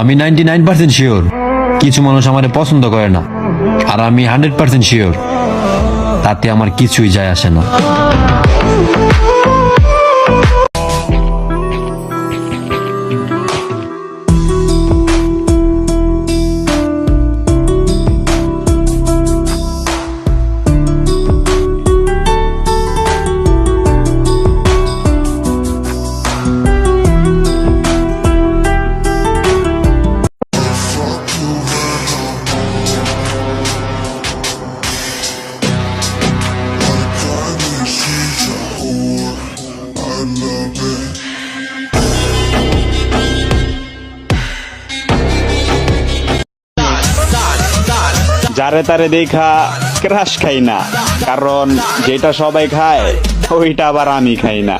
আমি 99% শিওর কিছু মানুষ আমারে পছন্দ করে না, আর আমি 100% শিওর তাতে আমার কিছুই যায় আসে না। যারে তারে দেখা ক্রাশ খাই না, কারণ যেটা সবাই খায় ওইটা আবার আমি খাই না।